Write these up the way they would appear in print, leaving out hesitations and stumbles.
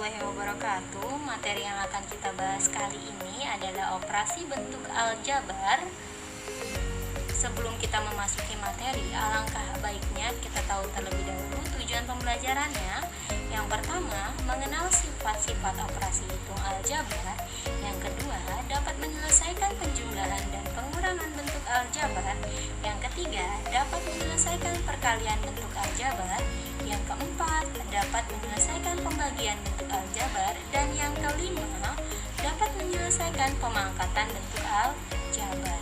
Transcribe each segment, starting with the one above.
warahmatullahi wabarakatuh. Materi yang akan kita bahas kali ini adalah operasi bentuk aljabar. Sebelum kita memasuki materi, alangkah baiknya kita tahu terlebih dahulu tujuan pembelajarannya. Yang pertama, mengenal sifat-sifat operasi hitung aljabar. Yang kedua, dapat menyelesaikan penjumlahan dan pengurangan bentuk aljabar. Yang ketiga, dapat menyelesaikan perkalian bentuk aljabar. Yang keempat, dapat menyelesaikan pembagian bentuk aljabar. Dan yang kelima, dapat menyelesaikan pemangkatan bentuk aljabar.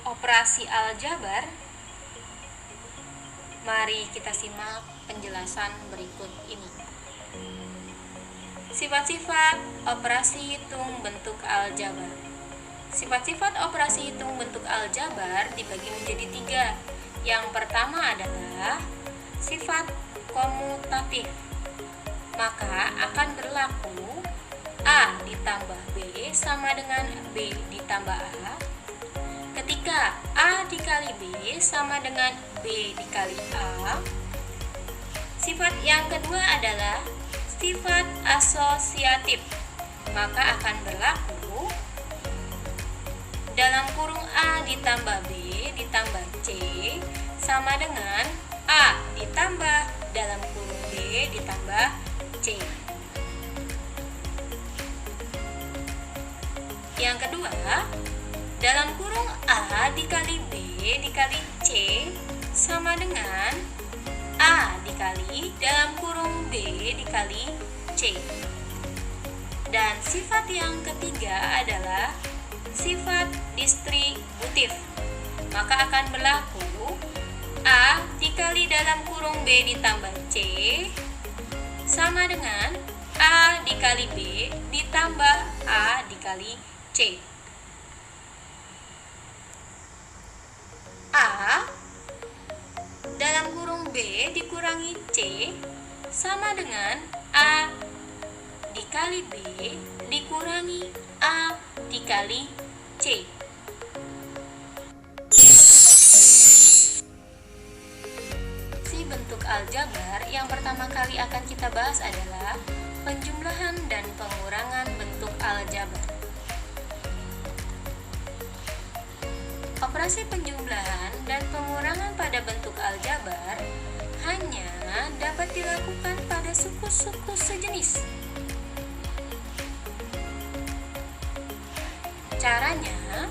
Operasi aljabar. Mari kita simak penjelasan berikut ini. Sifat-sifat operasi hitung bentuk aljabar. Sifat-sifat operasi hitung bentuk aljabar dibagi menjadi 3. Yang pertama adalah sifat komutatif. Maka akan berlaku A ditambah B sama dengan B ditambah A. Ketika A dikali B sama dengan B dikali A. Sifat yang kedua adalah sifat asosiatif. Maka akan berlaku dalam kurung A ditambah B ditambah C sama dengan A ditambah dalam kurung B ditambah C. Yang kedua, dalam kurung A dikali B dikali C sama dengan A dikali dalam kurung B dikali C. Dan sifat yang ketiga adalah sifat distributif. Maka akan berlaku A dikali dalam kurung B ditambah C sama dengan A dikali B ditambah A dikali C. A dalam kurung B dikurangi C sama dengan A dikali B dikurangi A dikali C. Si bentuk aljabar yang pertama kali akan kita bahas adalah penjumlahan dan pengurangan bentuk aljabar. Operasi penjumlahan dan pengurangan pada bentuk aljabar hanya dapat dilakukan pada suku-suku sejenis. Caranya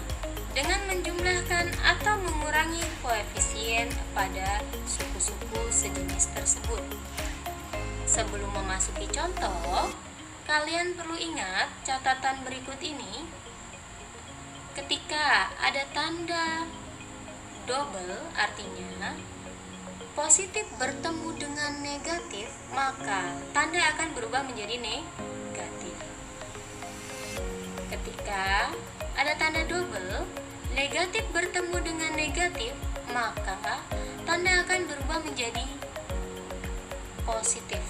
dengan menjumlahkan atau mengurangi koefisien pada suku-suku sejenis tersebut. Sebelum memasuki contoh, kalian perlu ingat catatan berikut ini. Ketika ada tanda double, artinya positif bertemu dengan negatif, maka tanda akan berubah menjadi negatif. Ketika ada tanda double, negatif bertemu dengan negatif, maka tanda akan berubah menjadi positif.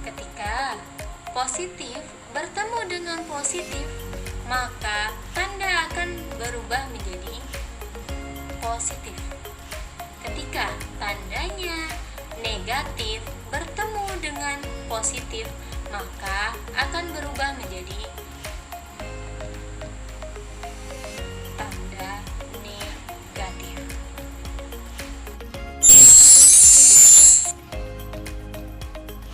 Ketika positif bertemu dengan positif, maka tanda akan berubah menjadi positif. Ketika tandanya negatif bertemu dengan positif, maka akan berubah menjadi tanda negatif.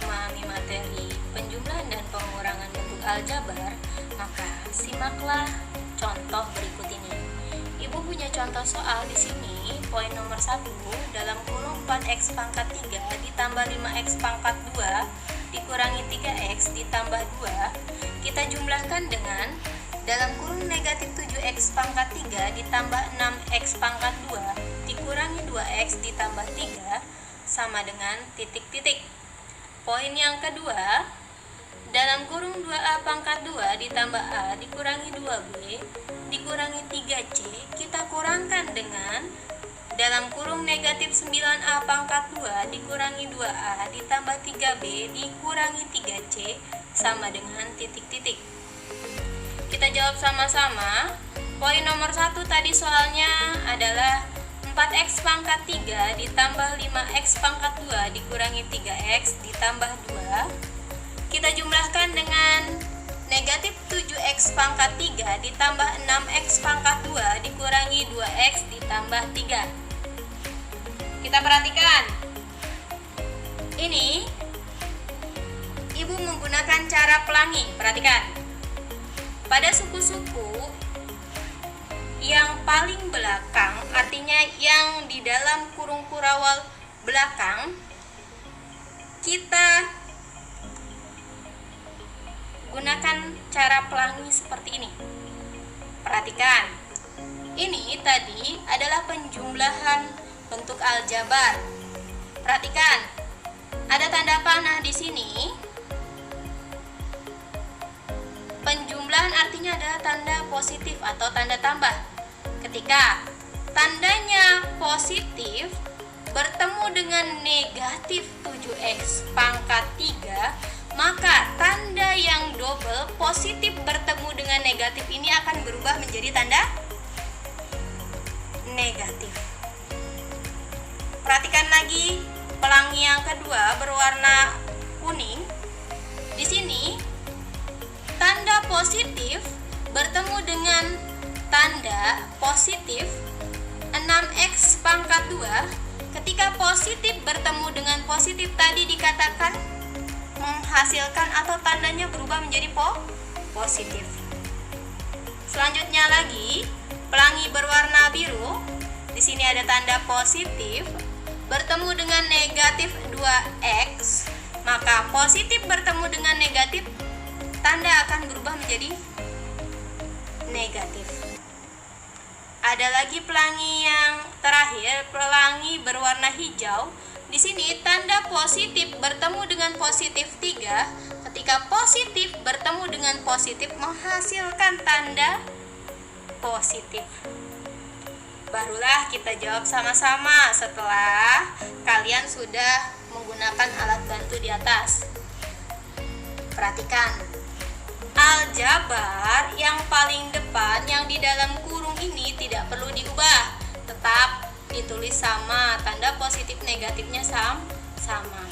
Memahami materi penjumlahan dan pengurangan bentuk aljabar, maka simaklah contoh berikut ini. Ibu punya contoh soal di sini. Poin nomor 1, dalam kurung 4x pangkat 3 ditambah 5x pangkat 2 dikurangi 3x ditambah 2, kita jumlahkan dengan dalam kurung negatif 7x pangkat 3 ditambah 6x pangkat 2 dikurangi 2x ditambah 3 sama dengan titik-titik. Poin yang kedua, dalam kurung 2a pangkat 2 ditambah a dikurangi 2b dikurangi 3c, kita kurangkan dengan dalam kurung negatif 9a pangkat 2 dikurangi 2a ditambah 3b dikurangi 3c sama dengan titik-titik. Kita jawab sama-sama. Poin nomor 1 tadi soalnya adalah 4x pangkat 3 ditambah 5x pangkat 2 dikurangi 3x ditambah 2. Kita jumlahkan dengan negatif 7x pangkat 3 ditambah 6x pangkat 2 dikurangi 2x ditambah 3. Kita perhatikan. Ini Ibu menggunakan cara pelangi. Perhatikan. Pada suku-suku yang paling belakang, artinya yang di dalam kurung kurawal belakang, kita gunakan cara pelangi seperti ini. Perhatikan. Ini tadi adalah penjumlahan bentuk aljabar. Perhatikan. Ada tanda panah di sini. Penjumlahan artinya adalah tanda positif atau tanda tambah. Ketika tandanya positif bertemu dengan negatif 7x pangkat 3, maka tanda yang double positif bertemu dengan negatif ini akan berubah menjadi tanda negatif. Perhatikan lagi pelangi yang kedua berwarna kuning. Di sini tanda positif bertemu dengan tanda positif 6x pangkat 2. Ketika positif bertemu dengan positif tadi dikatakan menghasilkan atau tandanya berubah menjadi positif. Selanjutnya lagi, pelangi berwarna biru. Di sini ada tanda positif bertemu dengan negatif 2x, maka positif bertemu dengan negatif, tanda akan berubah menjadi negatif. Ada lagi pelangi yang terakhir, pelangi berwarna hijau. Di sini tanda positif bertemu dengan positif 3. Ketika positif bertemu dengan positif menghasilkan tanda positif. Barulah kita jawab sama-sama setelah kalian sudah menggunakan alat bantu di atas. Perhatikan. Aljabar yang paling depan yang di dalam kurung ini tidak perlu diubah, tetap ditulis sama, tanda positif negatifnya sama.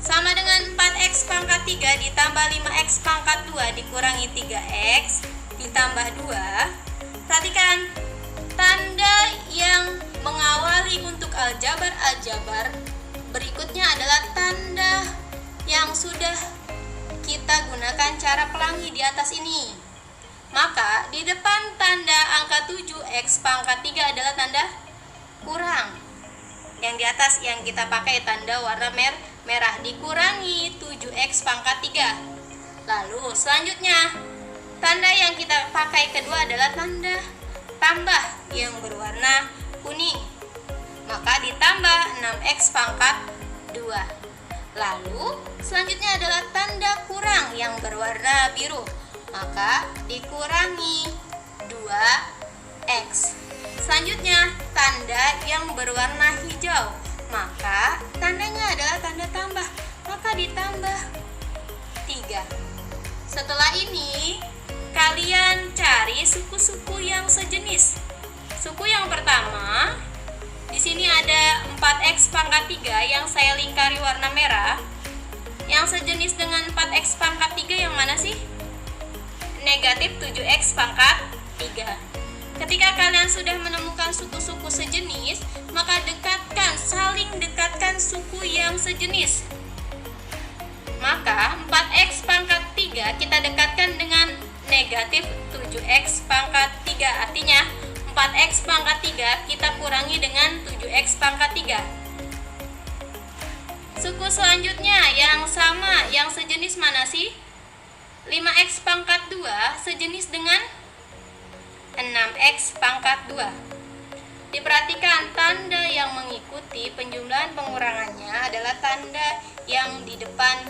Sama dengan 4x pangkat 3 ditambah 5x pangkat 2 dikurangi 3x ditambah 2. Perhatikan, tanda yang mengawali untuk aljabar berikutnya adalah tanda yang sudah kita gunakan cara pelangi di atas ini. Maka di depan tanda angka 7x pangkat 3 adalah tanda kurang. Yang di atas yang kita pakai tanda warna merah, dikurangi 7x pangkat 3. Lalu selanjutnya tanda yang kita pakai kedua adalah tanda tambah yang berwarna kuning. Maka ditambah 6x pangkat 2. Lalu selanjutnya adalah tanda kurang yang berwarna biru. Maka dikurangi 2x. Selanjutnya tanda yang berwarna hijau. Maka tandanya adalah tanda tambah. Maka ditambah 3. Setelah ini kalian cari suku-suku yang sejenis. Suku yang pertama, di sini ada 4x pangkat 3 yang saya lingkari warna merah. Yang sejenis dengan 4x pangkat 3 yang mana sih? Negatif 7x pangkat 3. Ketika kalian sudah menemukan suku-suku sejenis, maka saling dekatkan suku yang sejenis. Maka 4x pangkat 3 kita dekatkan dengan negatif 7x pangkat 3. Artinya 4x pangkat 3 kita kurangi dengan 7x pangkat 3. Suku selanjutnya yang sama, yang sejenis mana sih? 5x pangkat 2 sejenis dengan 6x pangkat 2. Diperhatikan tanda yang mengikuti penjumlahan pengurangannya adalah tanda yang di depan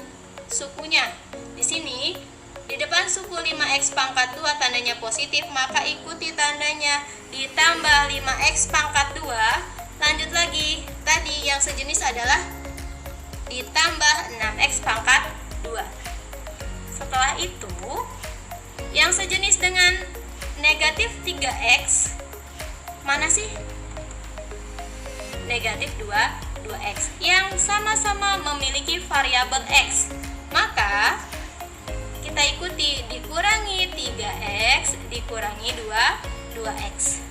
sukunya. Di sini di depan suku 5x pangkat 2 tandanya positif, maka ikuti tandanya ditambah 5x pangkat 2. Lanjut lagi, tadi yang sejenis adalah ditambah 6x pangkat 2. Setelah itu, yang sejenis dengan negatif 3x mana sih? Negatif 2x yang sama-sama memiliki variabel x. Maka kita ikuti, dikurangi 3x dikurangi 2x.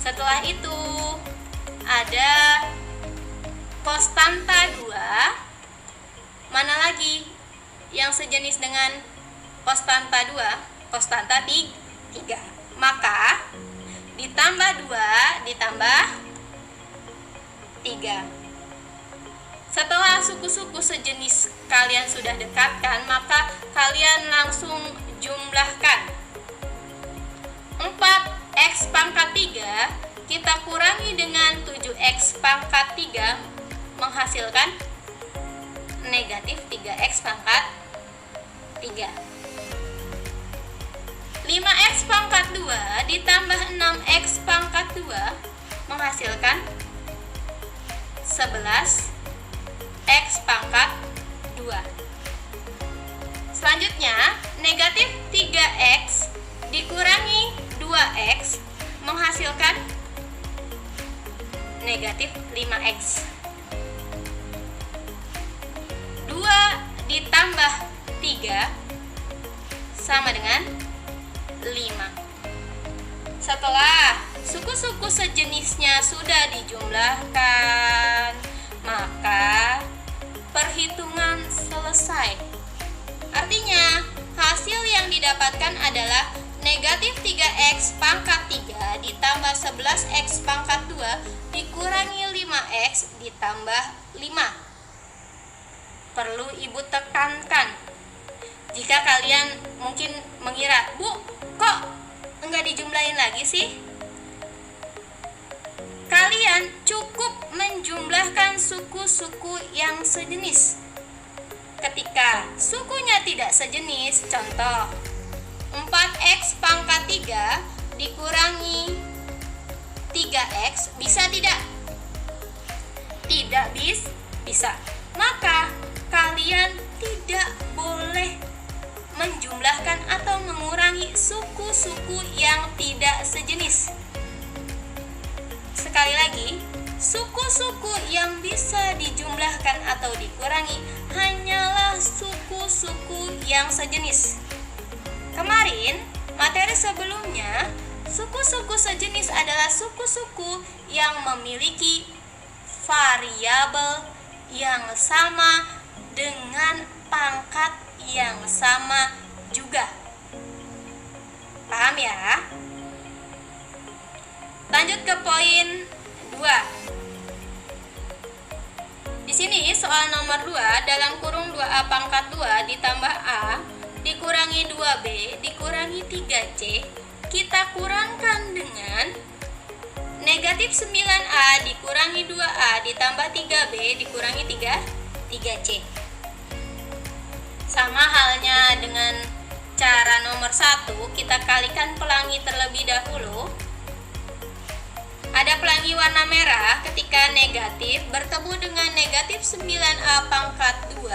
Setelah itu ada konstanta 2. Mana lagi yang sejenis dengan konstanta 2? Konstanta 3. Maka ditambah 2 ditambah 3. Setelah suku-suku sejenis kalian sudah dekatkan, maka kalian langsung jumlahkan. 4x pangkat 3 kita kurangi dengan 7x pangkat 3 menghasilkan negatif 3x pangkat 3. 5x pangkat 2 ditambah 6x pangkat 2 menghasilkan 11x pangkat 2. Selanjutnya, negatif 3x dikurangi 2x menghasilkan negatif 5x. 2 ditambah 3 sama dengan 5. Setelah suku-suku sejenisnya sudah dijumlahkan, maka perhitungan selesai. Artinya, hasil yang didapatkan adalah negatif 3x pangkat 3 ditambah 11x pangkat 2 dikurangi 5x ditambah 5. Perlu Ibu tekankan, jika kalian mungkin mengira, Bu, kok enggak dijumlahin lagi sih? Kalian cukup menjumlahkan suku-suku yang sejenis. Ketika sukunya tidak sejenis, contoh 4x pangkat 3 dikurangi 3x, bisa tidak? Tidak bisa. Maka kalian tidak boleh menjumlahkan atau mengurangi suku-suku yang tidak sejenis. Sekali lagi, suku-suku yang bisa dijumlahkan atau dikurangi hanyalah suku-suku yang sejenis. Kemarin, materi sebelumnya, suku-suku sejenis adalah suku-suku yang memiliki variabel yang sama dengan pangkat yang sama juga. Paham ya? Lanjut ke poin 2. Di sini soal nomor 2, dalam kurung 2A pangkat 2 ditambah A dikurangi 2B dikurangi 3C, kita kurangkan dengan negatif 9A dikurangi 2A ditambah 3B dikurangi 3C. Sama halnya dengan cara nomor 1, kita kalikan pelangi terlebih dahulu. Ada pelangi warna merah ketika negatif bertemu dengan negatif 9A pangkat 2,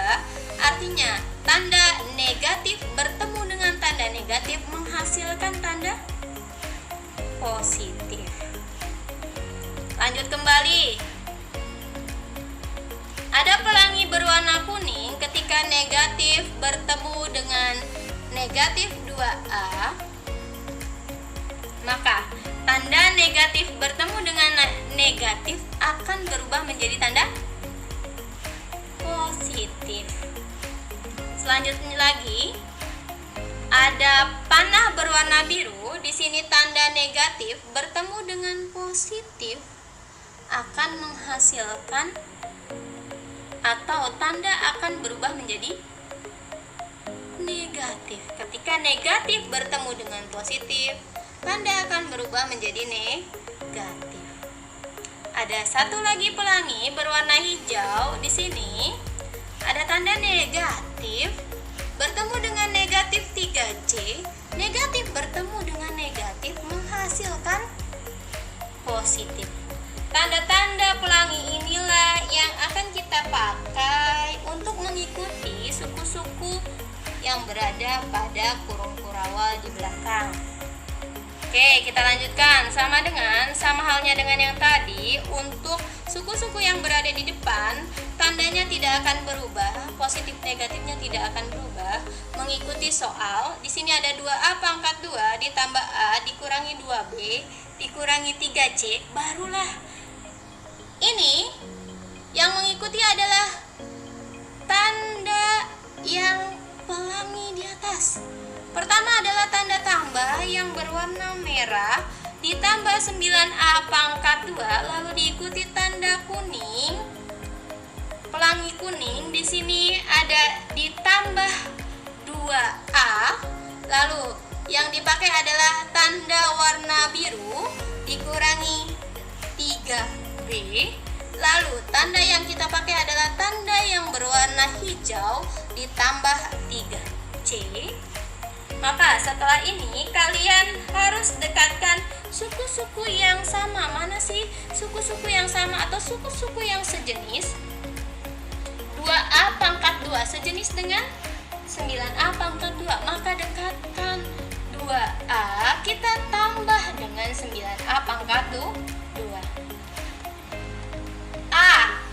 artinya tanda negatif bertemu dengan tanda negatif menghasilkan tanda positif. Lanjut kembali. Ada pelangi berwarna kuning ketika negatif bertemu dengan negatif 2A, maka tanda negatif bertemu dengan negatif akan berubah menjadi tanda positif. Selanjutnya lagi, ada panah berwarna biru. Di sini tanda negatif bertemu dengan positif akan menghasilkan atau tanda akan berubah menjadi negatif. Ketika negatif bertemu dengan positif, tanda akan berubah menjadi negatif. Ada satu lagi pelangi berwarna hijau. Di sini ada tanda negatif bertemu dengan negatif 3C. Negatif bertemu dengan negatif menghasilkan positif. Tanda-tanda pelangi inilah yang akan kita pakai untuk mengikuti suku-suku yang berada pada kurung kurawal di belakang. Oke, kita lanjutkan. Sama halnya dengan yang tadi, untuk suku-suku yang berada di depan, tandanya tidak akan berubah, positif negatifnya tidak akan berubah. Mengikuti soal, di sini ada 2A pangkat 2 ditambah A dikurangi 2B dikurangi 3C, barulah ini yang mengikuti adalah tanda yang pelangi di atas. Pertama adalah tanda tambah yang berwarna merah ditambah 9A pangkat 2, lalu diikuti tanda kuning, pelangi kuning. Di sini ada ditambah 2A, lalu yang dipakai adalah tanda warna biru dikurangi 3B, lalu tanda yang kita pakai adalah tanda yang berwarna hijau ditambah 3C. Maka setelah ini kalian harus dekatkan suku-suku yang sama. Mana sih suku-suku yang sama atau suku-suku yang sejenis? 2A pangkat 2 sejenis dengan 9A pangkat 2. Maka dekatkan 2A kita tambah dengan 9A pangkat 2. A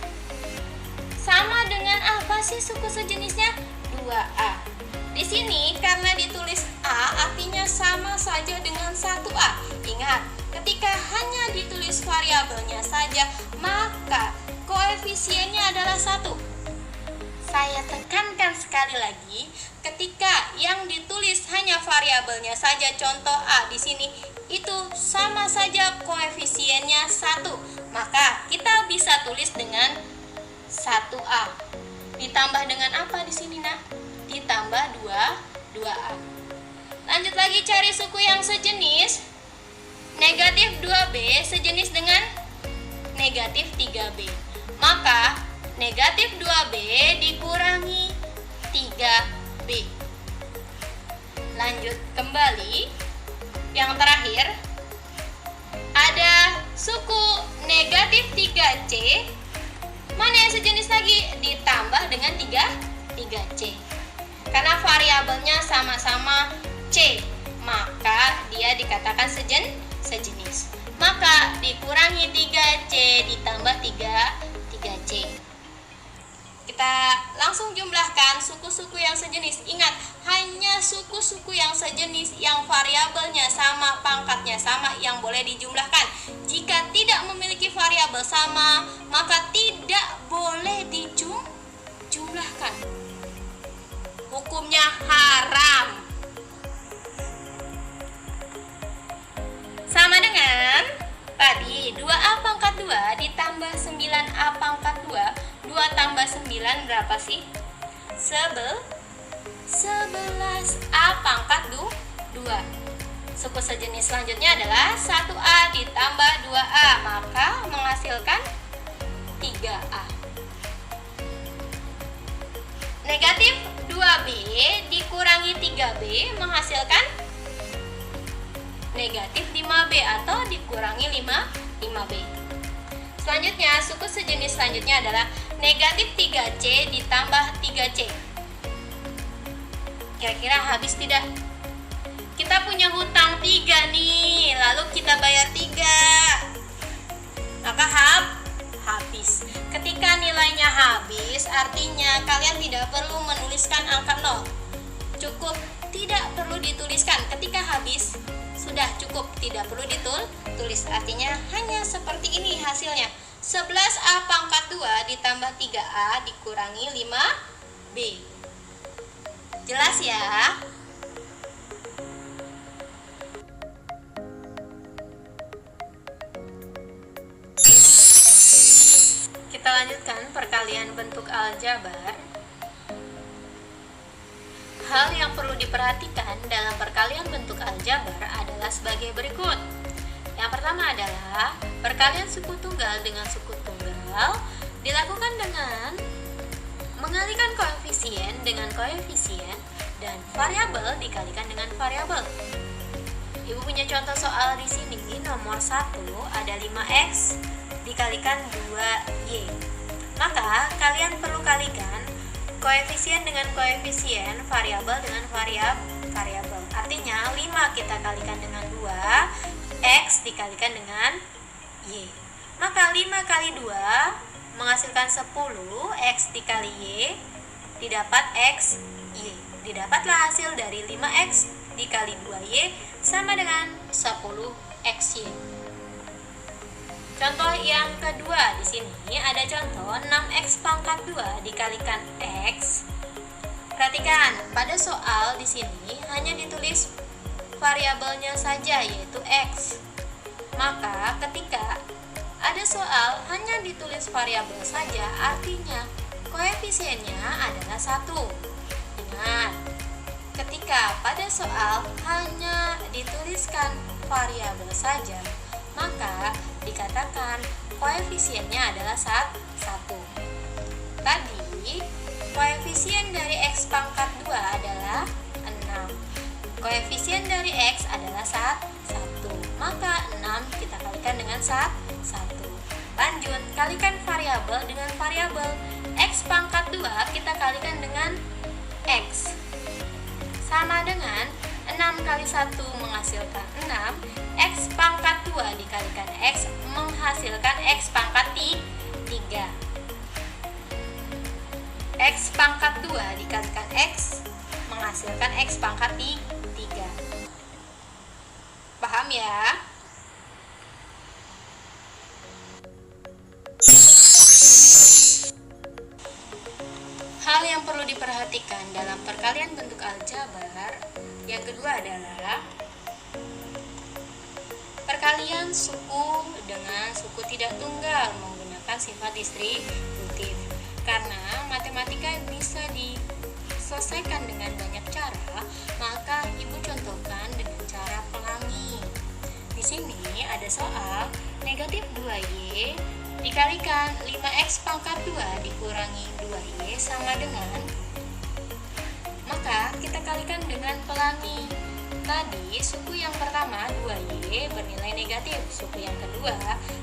sama dengan apa sih suku sejenisnya? 2A. Di sini karena ditulis A artinya sama saja dengan 1A. Ingat, ketika hanya ditulis variabelnya saja, maka koefisiennya adalah 1. Saya tekankan sekali lagi, ketika yang ditulis hanya variabelnya saja, contoh A di sini itu sama saja koefisiennya 1. Maka kita bisa tulis dengan 1A. Ditambah dengan apa di sini, Nak? Ditambah 2A. Lanjut lagi cari suku yang sejenis. Negatif 2B sejenis dengan negatif 3B. Maka negatif 2B dikurangi 3B. Lanjut kembali. Yang terakhir ada suku negatif 3C. Mana yang sejenis lagi? Ditambah dengan 3C. Karena variabelnya sama-sama C, maka dia dikatakan sejenis. Maka dikurangi 3C ditambah 3C. Kita langsung jumlahkan suku-suku yang sejenis. Ingat, hanya suku-suku yang sejenis yang variabelnya sama, pangkatnya sama yang boleh dijumlahkan. Jika tidak memiliki variabel sama, maka tidak boleh dijumlahkan. Hukumnya haram. Sama dengan tadi 2A pangkat 2 ditambah 9A pangkat 2. 2 tambah 9 berapa sih? 11A pangkat 2. Suku sejenis selanjutnya adalah 1A ditambah 2A, maka menghasilkan 3A. Negatif 2B dikurangi 3B menghasilkan negatif 5B atau dikurangi 5B. Selanjutnya, suku sejenis selanjutnya adalah negatif 3C ditambah 3C. Kira-kira habis tidak? Kita punya hutang 3 nih, lalu kita bayar 3. Maka habis. Ketika nilainya habis, artinya kalian tidak perlu menuliskan angka 0. Cukup, tidak perlu dituliskan. Ketika habis, sudah cukup, tidak perlu ditulis. Artinya hanya seperti ini hasilnya. 11A pangkat 2 ditambah 3A dikurangi 5B. Jelas ya? Kita lanjutkan perkalian bentuk aljabar. Hal yang perlu diperhatikan dalam perkalian bentuk aljabar adalah sebagai berikut. Yang pertama adalah perkalian suku tunggal dengan suku tunggal dilakukan dengan mengalikan koefisien dengan koefisien dan variabel dikalikan dengan variabel. Ibu punya contoh soal di sini. Nomor 1 ada 5x dikalikan 2y. Maka kalian perlu kalikan koefisien dengan koefisien, variabel dengan variabel. Artinya 5 kita kalikan dengan 2 X dikalikan dengan Y. Maka 5 kali 2 menghasilkan 10, X dikali Y didapat X, Y. Didapatlah hasil dari 5X dikali 2Y sama dengan 10XY. Contoh yang kedua di sini ada contoh 6X pangkat 2 dikalikan X. Perhatikan, pada soal di sini hanya ditulis variabelnya saja yaitu X. Maka ketika ada soal hanya ditulis variabel saja, artinya koefisiennya adalah 1. Ingat, ketika pada soal hanya dituliskan variabel saja, maka dikatakan koefisiennya adalah 1. Tadi koefisien dari X pangkat 2 adalah 6. Koefisien dari X adalah 1. Maka 6 kita kalikan dengan 1. Lanjut, kalikan variabel dengan variabel. X pangkat 2 kita kalikan dengan X. Sama dengan 6 kali 1 menghasilkan 6. X pangkat 2 dikalikan X menghasilkan X pangkat 3. X pangkat 2 dikalikan X menghasilkan X pangkat 3. Paham ya? Hal yang perlu diperhatikan dalam perkalian bentuk aljabar yang kedua adalah perkalian suku dengan suku tidak tunggal menggunakan sifat distributif. Karena matematika bisa diselesaikan dengan banyak cara, maka Ibu contohkan dengan cara pelangi. Di sini ada soal negatif 2Y dikalikan 5X pangkat 2 dikurangi 2Y sama dengan, maka kita kalikan dengan pelangi. Tadi suku yang pertama 2Y bernilai negatif, suku yang kedua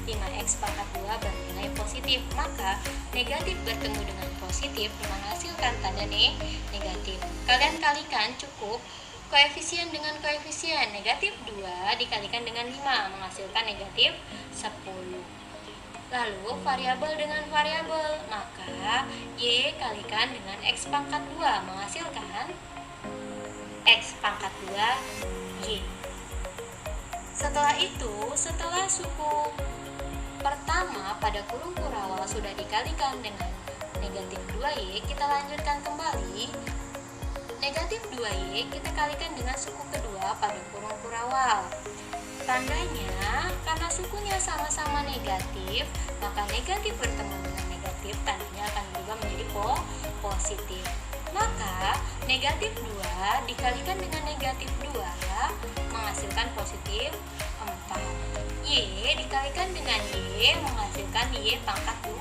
5X pangkat 2 bernilai positif. Maka negatif bertemu dengan positif menghasilkan tanda negatif. Kalian kalikan cukup koefisien dengan koefisien. Negatif 2 dikalikan dengan 5 menghasilkan negatif 10. Lalu variabel dengan variabel, maka Y kalikan dengan X pangkat 2 menghasilkan X pangkat 2Y. Setelah itu, setelah suku pertama pada kurung kurawal sudah dikalikan dengan negatif 2Y, kita lanjutkan kembali. Negatif 2Y kita kalikan dengan suku kedua pada kurung kurawal. Tandanya, karena sukunya sama-sama negatif, maka negatif bertemu dengan negatif, tandanya akan berubah menjadi positif. Maka negatif 2 dikalikan dengan negatif 2 menghasilkan positif 4. Y dikalikan dengan Y menghasilkan Y pangkat 2.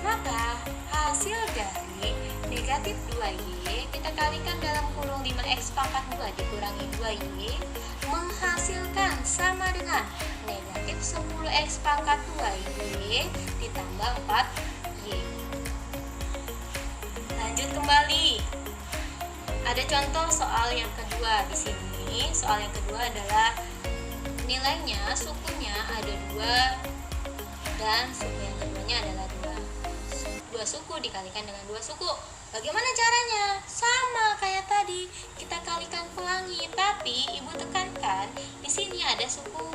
Maka hasil dari negatif 2Y kita kalikan dalam kurung 5X pangkat 2 dikurangi 2Y menghasilkan sama dengan negatif 10X pangkat 2Y ditambah 4Y. Lanjut kembali. Ada contoh soal yang kedua di sini. Soal yang kedua adalah nilainya sukunya ada 2 dan suku yang keduanya adalah 2. 2 suku dikalikan dengan 2 suku. Bagaimana caranya? Sama kayak tadi, kita kalikan pelangi, tapi Ibu tekankan di sini ada suku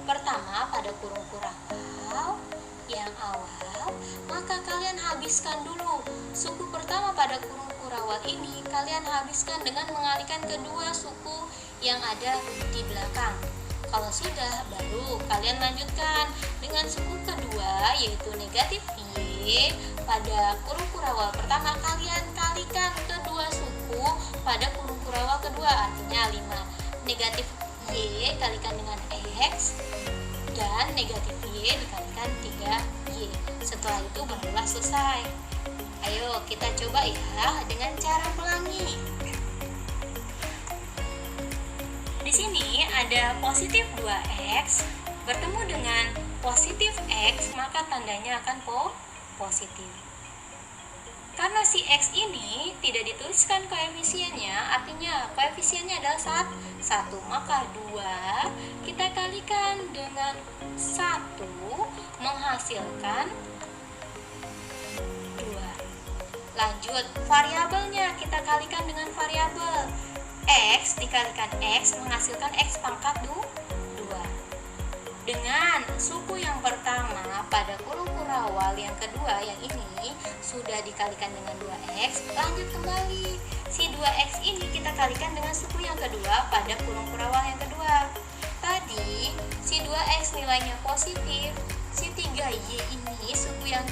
pertama pada kurung kurawal yang awal, maka kalian habiskan dulu suku pertama pada kurung kurawal ini, kalian habiskan dengan mengalihkan kedua suku yang ada di belakang. Kalau sudah, baru kalian lanjutkan dengan suku kedua yaitu negatif Y pada kurung kurawal pertama, kalian kalikan kedua suku pada kurung kurawal kedua, artinya 5. Negatif Y kalikan dengan X dan negatif Y dikalikan 3Y. Setelah itu barulah selesai. Ayo kita coba ya dengan cara pelangi. Di sini ada positif 2X bertemu dengan positif X, maka tandanya akan positif. Karena si X ini tidak dituliskan koefisiennya, artinya koefisiennya adalah 1, maka 2 kita kalikan dengan 1 menghasilkan 2. Lanjut, variabelnya kita kalikan dengan variabel X dikalikan X menghasilkan X pangkat 2. Dengan suku yang pertama pada kurung kurawal yang kedua yang ini sudah dikalikan dengan 2X, lanjut kembali. Si 2X ini kita kalikan dengan suku yang kedua pada kurung kurawal yang kedua. Tadi si 2X nilainya positif, si 3Y ini suku yang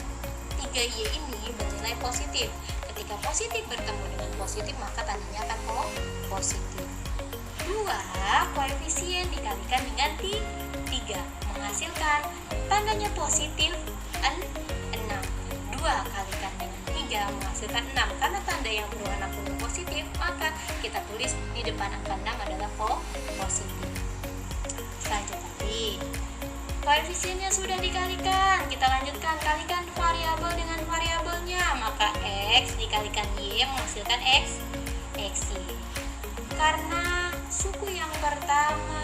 3Y ini bernilai positif. Ketika positif bertemu dengan positif maka tandanya akan positif. 2 koefisien dikalikan dengan 3 menghasilkan tandanya positif 6. 2 kalikan dengan 3 menghasilkan 6. Karena tanda yang berwarna kuning positif, maka kita tulis di depan angka 6 adalah positif. Selanjutnya tadi koefisiennya sudah dikalikan, kita lanjutkan, kalikan variabel dengan variabelnya, maka X dikalikan Y menghasilkan XY. Karena suku yang pertama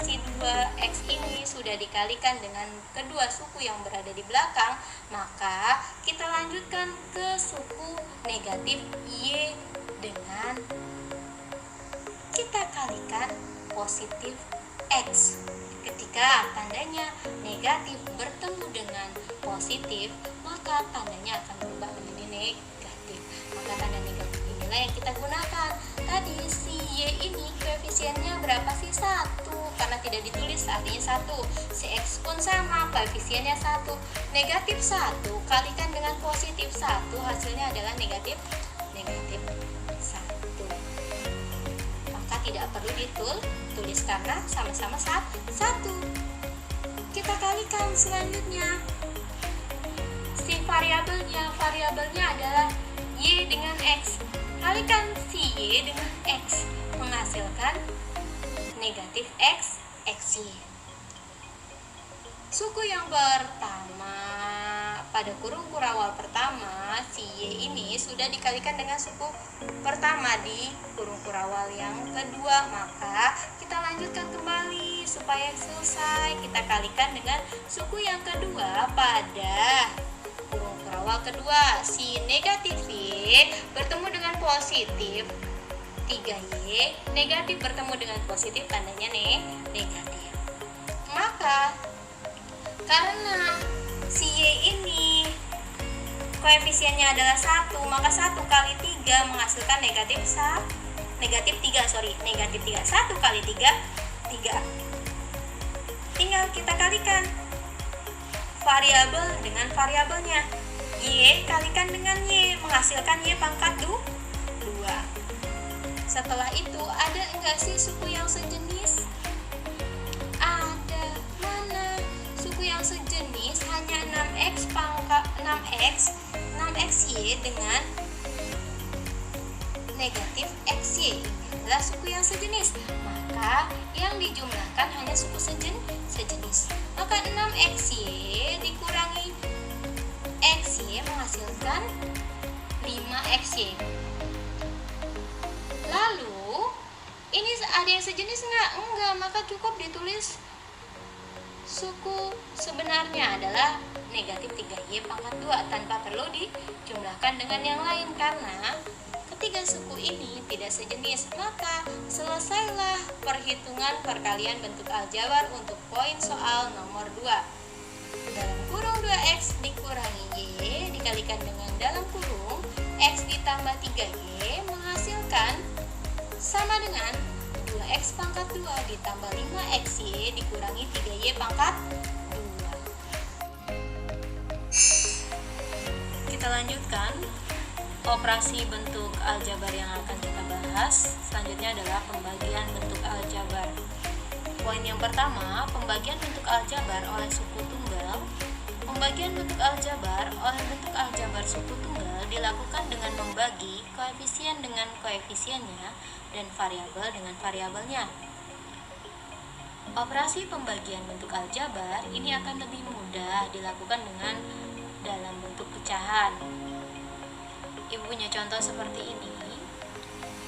si 2X ini sudah dikalikan dengan kedua suku yang berada di belakang, maka kita lanjutkan ke suku negatif Y dengan kita kalikan positif X. Ketika tandanya negatif bertemu dengan positif, maka tandanya akan berubah menjadi negatif. Maka tanda negatif inilah yang kita gunakan. Tadi si Y ini koefisiennya berapa sih? 1. Karena tidak ditulis artinya 1. Si X pun sama, koefisiennya 1. Negatif 1 kalikan dengan positif 1, hasilnya adalah negatif 1. Maka tidak perlu ditulis karena sama-sama 1. Kita kalikan selanjutnya si variabelnya adalah Y dengan X. Kalikan si Y dengan X menghasilkan negatif XY. Suku yang pertama pada kurung kurawal pertama, si Y ini sudah dikalikan dengan suku pertama di kurung kurawal yang kedua, maka kita lanjutkan kembali supaya selesai. Kita kalikan dengan suku yang kedua pada kurung kurawal kedua. Si negatif Y bertemu dengan positif 3Y, negatif bertemu dengan positif, tandanya negatif. Maka karena si Y ini koefisiennya adalah 1, maka 1 kali 3 menghasilkan negatif 3. 1 kali 3, 3. Tinggal kita kalikan variabel dengan variabelnya. Y kalikan dengan Y menghasilkan Y pangkat 2. Setelah itu ada enggak sih suku yang sejenis? Ada. Mana? Suku yang sejenis hanya 6XY dengan negatif XY. Ini adalah suku yang sejenis. Maka yang dijumlahkan hanya suku sejenis. Maka 6XY dikurangi XY menghasilkan 5XY. Lalu, ini ada yang sejenis enggak? Enggak, maka cukup ditulis suku sebenarnya adalah negatif 3Y pangkat 2 tanpa perlu dijumlahkan dengan yang lain, karena ketiga suku ini tidak sejenis. Maka selesailah perhitungan perkalian bentuk aljabar untuk poin soal nomor 2. Dalam kurung 2X dikurangi Y dikalikan dengan dalam kurung X ditambah 3Y menghasilkan sama dengan 2X pangkat 2 ditambah 5XY dikurangi 3Y pangkat 2. Kita lanjutkan operasi bentuk aljabar yang akan kita bahas. Selanjutnya adalah pembagian bentuk aljabar. Poin yang pertama, pembagian bentuk aljabar oleh suku tunggal. Pembagian bentuk aljabar oleh bentuk aljabar suku tunggal dilakukan dengan membagi koefisien dengan koefisiennya dan variabel dengan variabelnya. Operasi pembagian bentuk aljabar ini akan lebih mudah dilakukan dengan dalam bentuk pecahan. Ibu punya contoh seperti ini.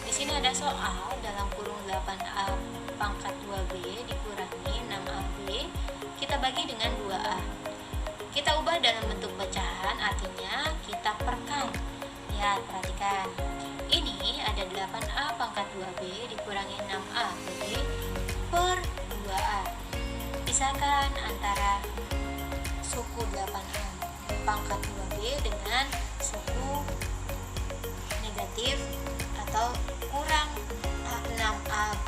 Di sini ada soal dalam kurung 8A pangkat 2B dikurangi 6AB kita bagi dengan 2A. Kita ubah dalam bentuk pecahan, artinya kita perkan. Lihat, perhatikan. Ini ada 8A pangkat 2B dikurangi 6AB per 2A. Pisahkan antara suku 8A pangkat 2B dengan suku negatif atau kurang 6AB.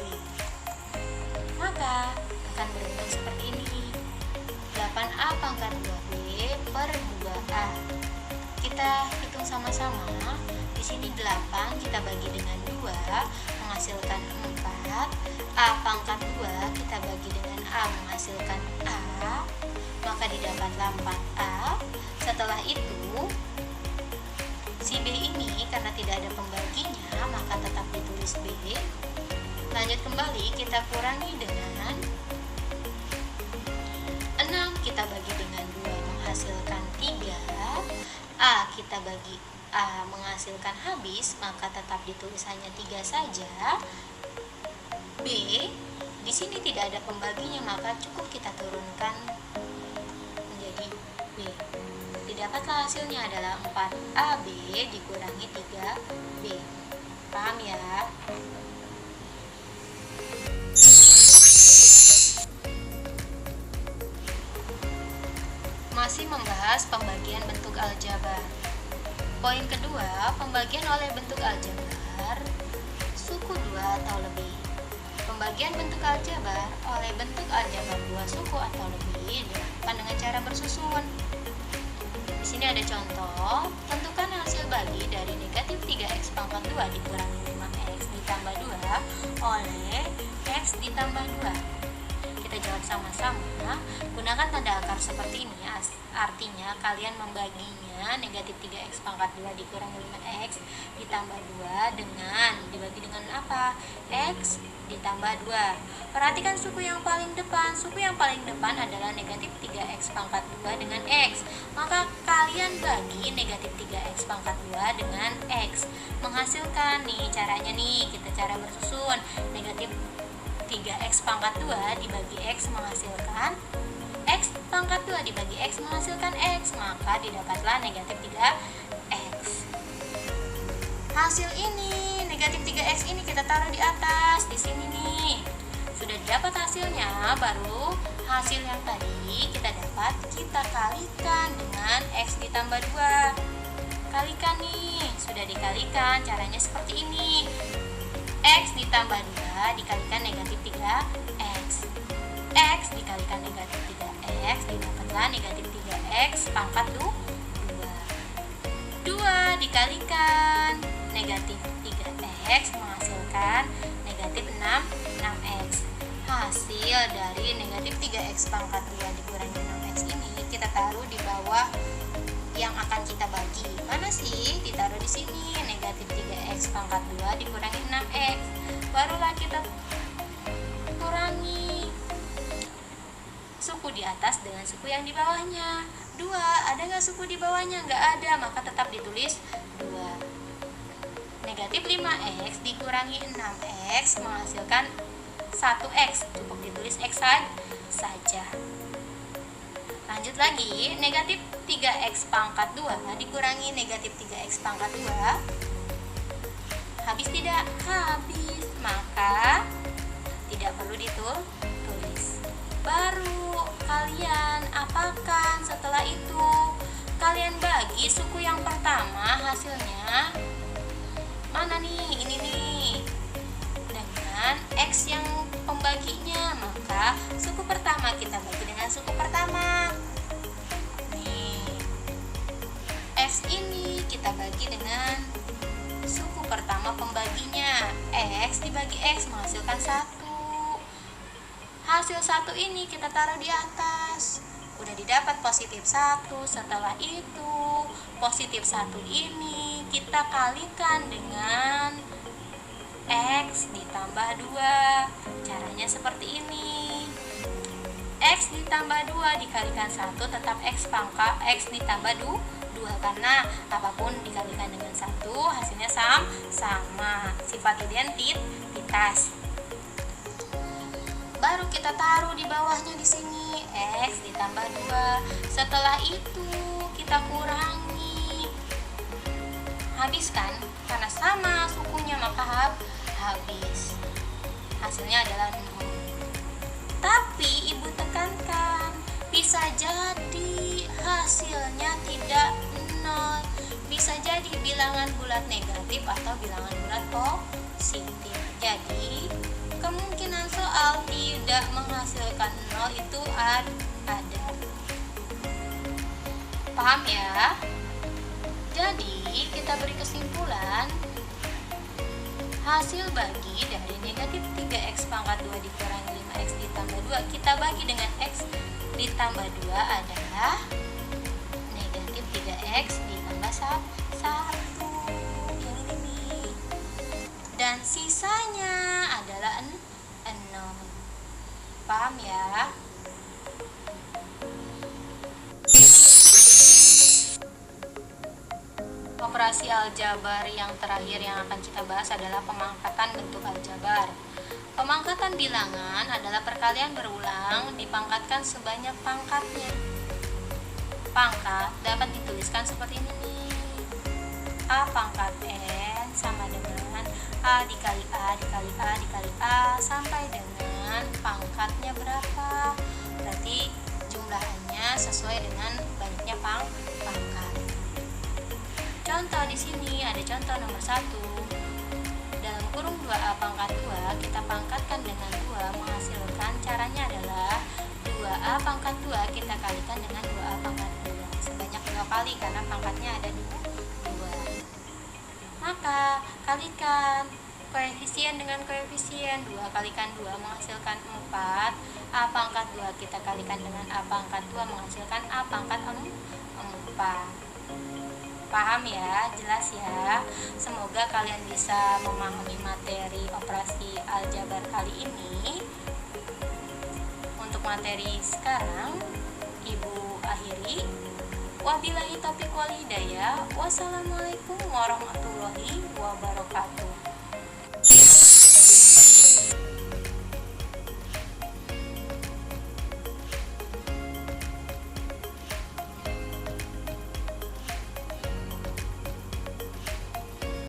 Maka akan berbentuk seperti ini. 8A pangkat 2B per 2A. Kita hitung sama-sama. Di sini 8 kita bagi dengan 2 menghasilkan 4. A pangkat 2 kita bagi dengan A menghasilkan A. Maka didapatlah 4A. Setelah itu si B ini karena tidak ada pembaginya maka tetap ditulis B. Lanjut kembali, kita kurangi dengan 6 kita bagi dengan 2 menghasilkan 3. A kita bagi A menghasilkan habis, maka tetap ditulis hanya 3 saja. B di sini tidak ada pembaginya, maka cukup kita turunkan menjadi B. Didapatlah hasilnya adalah 4AB dikurangi 3B. Paham ya? Masih membahas pembagian bentuk aljabar. Poin kedua, pembagian oleh bentuk aljabar suku 2 atau lebih. Pembagian bentuk aljabar oleh bentuk aljabar 2 suku atau lebih dilakukan dengan cara bersusun. Di sini ada contoh, tentukan hasil bagi dari negatif 3x pangkat 2 dikurangi 5x ditambah 2 oleh x ditambah 2. Kita jawab sama-sama. Gunakan tanda akar seperti ini, artinya kalian membaginya negatif 3x pangkat 2 dikurangi 5x ditambah 2 dengan dibagi dengan apa? X ditambah 2. Perhatikan suku yang paling depan. Suku yang paling depan adalah negatif 3x pangkat 2 dengan x. Maka kalian bagi negatif 3x pangkat 2 dengan x. Menghasilkan nih caranya nih, kita cara bersusun. Negatif 3x pangkat 2 dibagi x menghasilkan x pangkat 2 dibagi x menghasilkan x, maka didapatlah negatif 3x. Hasil ini, negatif 3x ini kita taruh di atas, di sini nih. Sudah dapat hasilnya, baru hasil yang tadi kita dapat, kita kalikan dengan x ditambah 2. Kalikan nih, sudah dikalikan, caranya seperti ini. X ditambah 2 dikalikan negatif 3x. X dikalikan negatif 3x didapatlah negatif 3x pangkat 2. 2 dikalikan negatif 3x menghasilkan negatif 6x. Hasil dari negatif 3x pangkat 2 dikurangi 6x ini kita taruh di bawah yang akan kita bagi. Mana sih? Ditaruh di sini, negatif 3x pangkat 2 dikurangi 6x. Barulah kita kurangi suku di atas dengan suku yang di bawahnya. 2, ada nggak suku di bawahnya? Nggak ada, maka tetap ditulis 2. Negatif 5x dikurangi 6x menghasilkan 1x. Cukup ditulis x saja. Lanjut lagi, negatif 3x pangkat 2 dikurangi negatif 3x pangkat 2. Habis tidak? Habis. Maka tidak perlu ditulis. Baru kalian apakan setelah itu? Kalian bagi suku yang pertama hasilnya. Mana nih? Ini nih. Dengan x yang pembaginya, maka suku pertama kita bagi dengan suku pertama. Nih, x ini kita bagi dengan suku pertama pembaginya. X dibagi x menghasilkan 1. Hasil 1 ini kita taruh di atas. Udah didapat positif 1. Setelah itu positif 1 ini kita kalikan dengan x ditambah 2. Caranya seperti ini. X ditambah 2 dikalikan 1 tetap x pangkat x ditambah 2. 2 karena apapun dikalikan dengan 1 hasilnya sama, sifat identitas. Baru kita taruh di bawahnya di sini X ditambah 2. Setelah itu kita kurangi. Habiskan karena sama sukunya maka habis. Hasilnya adalah 0. Tapi ibu tekankan, bisa jadi hasilnya tidak 0. Bisa jadi bilangan bulat negatif atau bilangan bulat positif. Jadi kemungkinan soal tidak menghasilkan 0 itu ada. Paham ya? Jadi kita beri kesimpulan, hasil bagi dari negatif 3x pangkat 2 dikurangi 5x ditambah 2 kita bagi dengan x ditambah 2 adalah negatif 3x ditambah 1. Ini. Dan sisanya adalah 0. Paham ya? Operasi aljabar yang terakhir yang akan kita bahas adalah pemangkatan bentuk aljabar. Pemangkatan bilangan adalah perkalian berulang dipangkatkan sebanyak pangkatnya. Pangkat dapat dituliskan seperti ini nih. A pangkat N sama dengan A dikali A dikali A dikali A sampai dengan pangkatnya berapa. Berarti jumlahnya sesuai dengan banyaknya pangkat. Contoh di sini ada contoh nomor 1. Dalam kurung 2A pangkat 2 kita pangkatkan dengan 2 menghasilkan, caranya adalah 2A pangkat 2 kita kalikan dengan 2A pangkat 2 sebanyak 2 kali karena pangkatnya ada 2. Maka kalikan koefisien dengan koefisien, 2 kalikan 2 menghasilkan 4. A pangkat 2 kita kalikan dengan A pangkat 2 menghasilkan A pangkat 4. Paham ya? Jelas ya? Semoga kalian bisa memahami materi operasi aljabar kali ini. Untuk materi sekarang Ibu akhiri. Wabillahi taufiq wal hidayah. Wassalamualaikum warahmatullahi wabarakatuh.